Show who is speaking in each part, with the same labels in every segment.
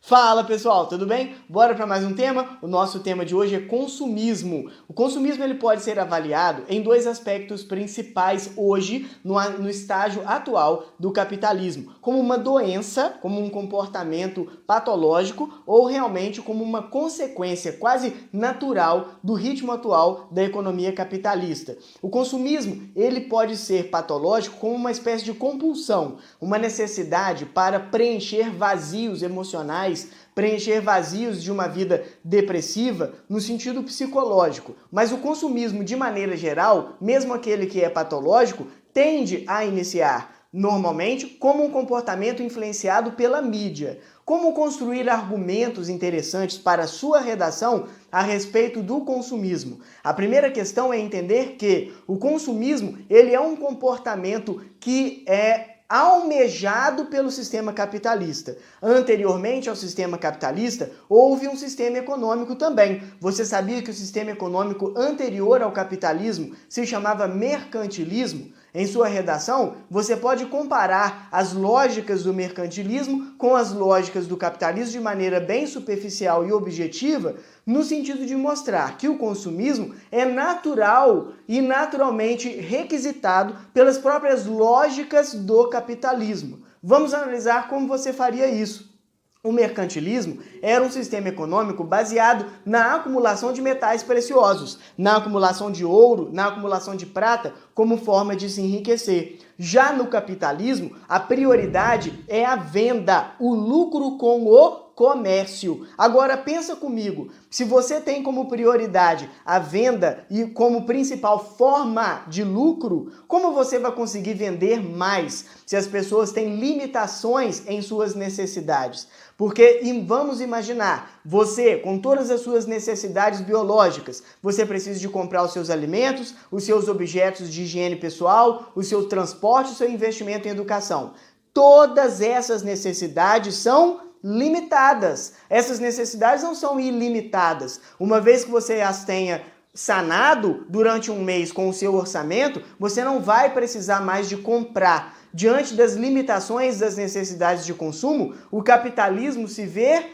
Speaker 1: Fala pessoal, tudo bem? Bora para mais um tema? O nosso tema de hoje é consumismo. O consumismo ele pode ser avaliado em dois aspectos principais hoje no estágio atual do capitalismo, como uma doença, como um comportamento patológico ou realmente como uma consequência quase natural do ritmo atual da economia capitalista. O consumismo ele pode ser patológico como uma espécie de compulsão, uma necessidade para preencher vazios emocionais, preencher vazios de uma vida depressiva no sentido psicológico. Mas o consumismo, de maneira geral, mesmo aquele que é patológico, tende a iniciar normalmente como um comportamento influenciado pela mídia. Como construir argumentos interessantes para a sua redação a respeito do consumismo? A primeira questão é entender que o consumismo ele é um comportamento que é almejado pelo sistema capitalista. Anteriormente ao sistema capitalista, houve um sistema econômico também. Você sabia que o sistema econômico anterior ao capitalismo se chamava mercantilismo? Em sua redação, você pode comparar as lógicas do mercantilismo com as lógicas do capitalismo de maneira bem superficial e objetiva, no sentido de mostrar que o consumismo é natural e naturalmente requisitado pelas próprias lógicas do capitalismo. Vamos analisar como você faria isso. O mercantilismo era um sistema econômico baseado na acumulação de metais preciosos, na acumulação de ouro, na acumulação de prata, como forma de se enriquecer. Já no capitalismo, a prioridade é a venda, o lucro com o comércio. Agora pensa comigo, se você tem como prioridade a venda e como principal forma de lucro, como você vai conseguir vender mais se as pessoas têm limitações em suas necessidades? Porque vamos imaginar, você com todas as suas necessidades biológicas, você precisa de comprar os seus alimentos, os seus objetos de higiene pessoal, o seu transporte, o seu investimento em educação. Todas essas necessidades são limitadas. Essas necessidades não são ilimitadas. Uma vez que você as tenha sanado durante um mês com o seu orçamento, você não vai precisar mais de comprar. Diante das limitações das necessidades de consumo, o capitalismo se vê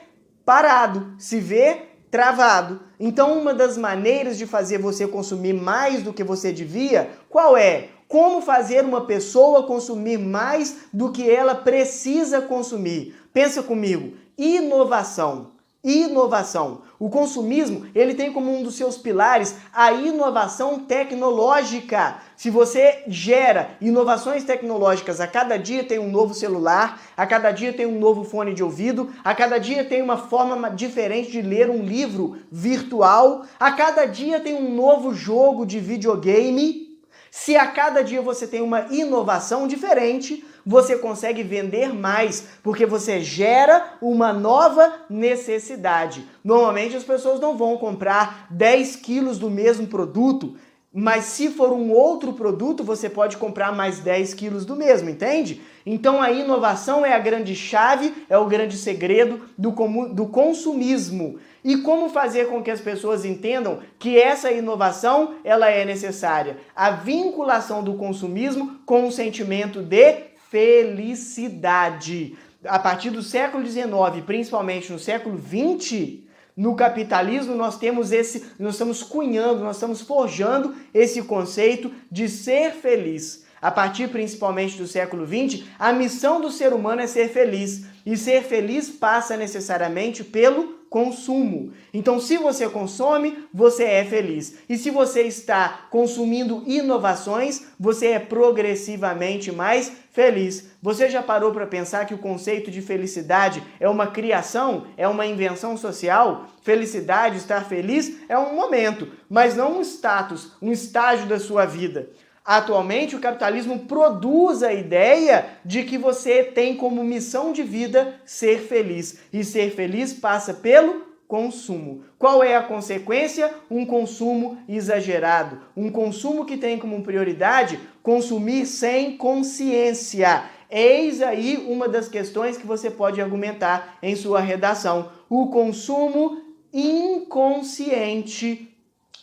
Speaker 1: parado, se vê travado. Então, uma das maneiras de fazer você consumir mais do que você devia, qual é? Como fazer uma pessoa consumir mais do que ela precisa consumir? Pensa comigo, inovação. Inovação. O consumismo, ele tem como um dos seus pilares a inovação tecnológica. Se você gera inovações tecnológicas, a cada dia tem um novo celular, a cada dia tem um novo fone de ouvido, a cada dia tem uma forma diferente de ler um livro virtual, a cada dia tem um novo jogo de videogame. Se a cada dia você tem uma inovação diferente, você consegue vender mais, porque você gera uma nova necessidade. Normalmente as pessoas não vão comprar 10 quilos do mesmo produto, mas se for um outro produto, você pode comprar mais 10 quilos do mesmo, entende? Então a inovação é a grande chave, é o grande segredo do consumismo. E como fazer com que as pessoas entendam que essa inovação ela é necessária? A vinculação do consumismo com o sentimento de felicidade. A partir do século XIX, principalmente no século XX, no capitalismo nós estamos cunhando, nós estamos forjando esse conceito de ser feliz. A partir principalmente do século XX, a missão do ser humano é ser feliz. E ser feliz passa necessariamente pelo consumo. Então, se você consome, você é feliz. E se você está consumindo inovações, você é progressivamente mais feliz. Você já parou para pensar que o conceito de felicidade é uma criação, é uma invenção social? Felicidade, estar feliz, é um momento, mas não um status, um estágio da sua vida. Atualmente, o capitalismo produz a ideia de que você tem como missão de vida ser feliz. E ser feliz passa pelo consumo. Qual é a consequência? Um consumo exagerado. Um consumo que tem como prioridade consumir sem consciência. Eis aí uma das questões que você pode argumentar em sua redação. O consumo inconsciente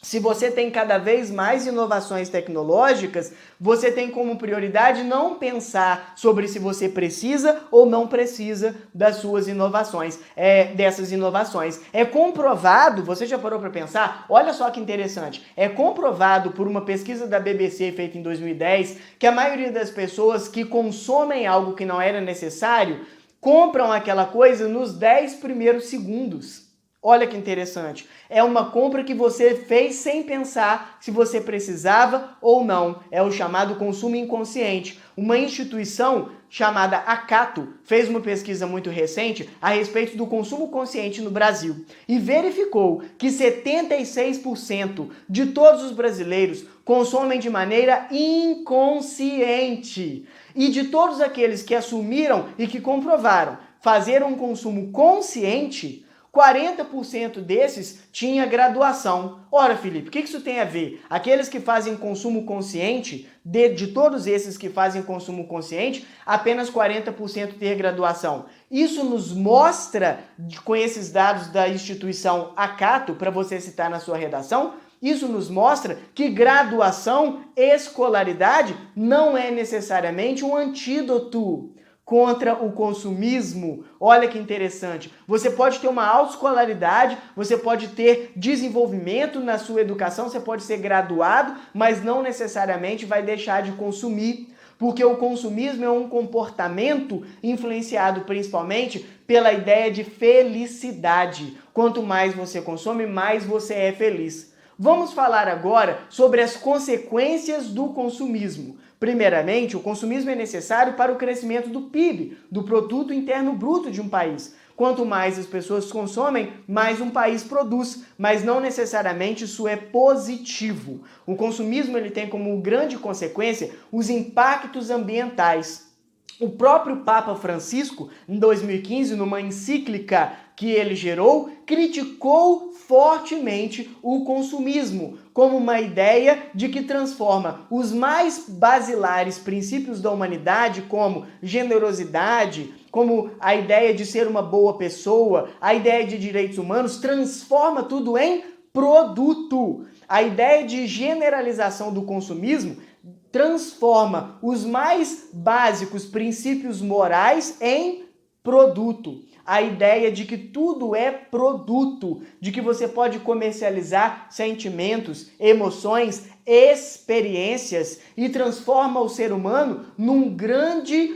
Speaker 1: se você tem cada vez mais inovações tecnológicas, você tem como prioridade não pensar sobre se você precisa ou não precisa das suas inovações, dessas inovações. É comprovado, você já parou para pensar? Olha só que interessante, é comprovado por uma pesquisa da BBC feita em 2010 que a maioria das pessoas que consomem algo que não era necessário compram aquela coisa nos 10 primeiros segundos. Olha que interessante. É uma compra que você fez sem pensar se você precisava ou não. É o chamado consumo inconsciente. Uma instituição chamada Acato fez uma pesquisa muito recente a respeito do consumo consciente no Brasil e verificou que 76% de todos os brasileiros consomem de maneira inconsciente. E de todos aqueles que assumiram e que comprovaram fazer um consumo consciente, 40% desses tinha graduação. Ora, Felipe, o que isso tem a ver? Aqueles que fazem consumo consciente, de todos esses que fazem consumo consciente, apenas 40% ter graduação. Isso nos mostra, com esses dados da instituição Acato, para você citar na sua redação, isso nos mostra que graduação, escolaridade, não é necessariamente um antídoto contra o consumismo. Olha que interessante. Você pode ter uma autoescolaridade, você pode ter desenvolvimento na sua educação, você pode ser graduado, mas não necessariamente vai deixar de consumir, porque o consumismo é um comportamento influenciado principalmente pela ideia de felicidade. Quanto mais você consome, mais você é feliz. Vamos falar agora sobre as consequências do consumismo. Primeiramente, o consumismo é necessário para o crescimento do PIB, do Produto Interno Bruto de um país. Quanto mais as pessoas consomem, mais um país produz, mas não necessariamente isso é positivo. O consumismo ele tem como grande consequência os impactos ambientais. O próprio Papa Francisco, em 2015, numa encíclica que ele gerou, criticou fortemente o consumismo como uma ideia de que transforma os mais basilares princípios da humanidade, como generosidade, como a ideia de ser uma boa pessoa, a ideia de direitos humanos, transforma tudo em produto. A ideia de generalização do consumismo transforma os mais básicos princípios morais em produto. A ideia de que tudo é produto, de que você pode comercializar sentimentos, emoções, experiências e transforma o ser humano num grande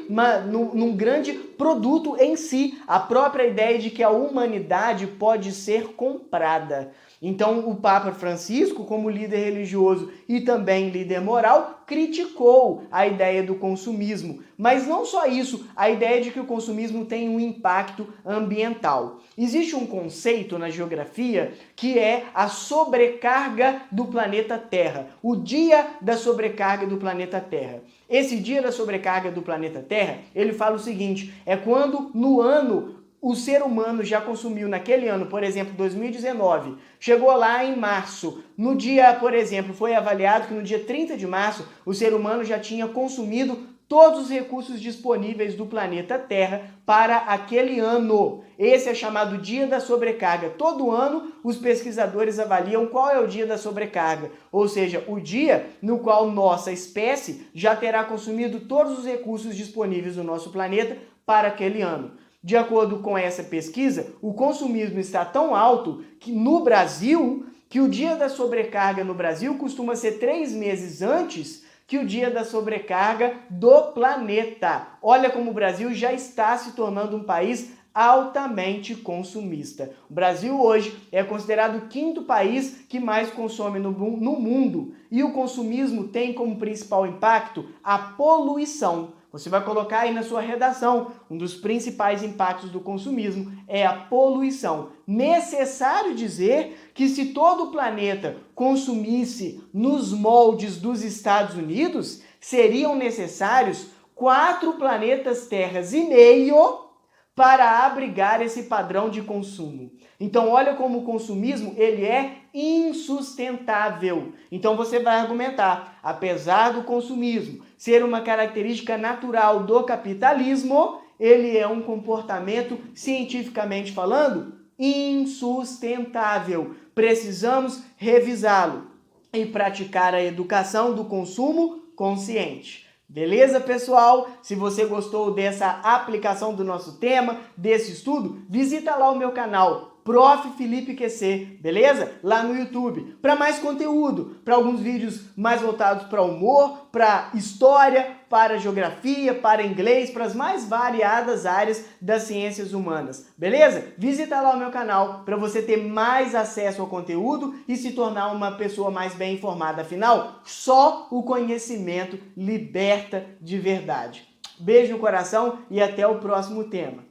Speaker 1: produto em si. A própria ideia de que a humanidade pode ser comprada. Então, o Papa Francisco, como líder religioso e também líder moral, criticou a ideia do consumismo. Mas não só isso, a ideia de que o consumismo tem um impacto ambiental. Existe um conceito na geografia que é a sobrecarga do planeta Terra, o dia da sobrecarga do planeta Terra. Esse dia da sobrecarga do planeta Terra, ele fala o seguinte, é quando no ano o ser humano já consumiu naquele ano, por exemplo, 2019, chegou lá em março, no dia, por exemplo, foi avaliado que no dia 30 de março, o ser humano já tinha consumido todos os recursos disponíveis do planeta Terra para aquele ano. Esse é chamado dia da sobrecarga. Todo ano, os pesquisadores avaliam qual é o dia da sobrecarga, ou seja, o dia no qual nossa espécie já terá consumido todos os recursos disponíveis do nosso planeta para aquele ano. De acordo com essa pesquisa, o consumismo está tão alto que no Brasil, que o dia da sobrecarga no Brasil costuma ser 3 meses antes que o dia da sobrecarga do planeta. Olha como o Brasil já está se tornando um país altamente consumista. O Brasil hoje é considerado o 5º país que mais consome no mundo e o consumismo tem como principal impacto a poluição. Você vai colocar aí na sua redação, um dos principais impactos do consumismo é a poluição. Necessário dizer que se todo o planeta consumisse nos moldes dos Estados Unidos, seriam necessários 4 planetas Terras e meio para abrigar esse padrão de consumo. Então olha como o consumismo ele é insustentável. Então você vai argumentar, apesar do consumismo ser uma característica natural do capitalismo, ele é um comportamento cientificamente falando insustentável. Precisamos revisá-lo e praticar a educação do consumo consciente. Beleza, pessoal? Se você gostou dessa aplicação do nosso tema, desse estudo, visita lá o meu canal, Prof. Felipe QC, beleza? Lá no YouTube, para mais conteúdo, para alguns vídeos mais voltados para humor, para história, para geografia, para inglês, para as mais variadas áreas das ciências humanas, beleza? Visita lá o meu canal para você ter mais acesso ao conteúdo e se tornar uma pessoa mais bem informada. Afinal, só o conhecimento liberta de verdade. Beijo no coração e até o próximo tema.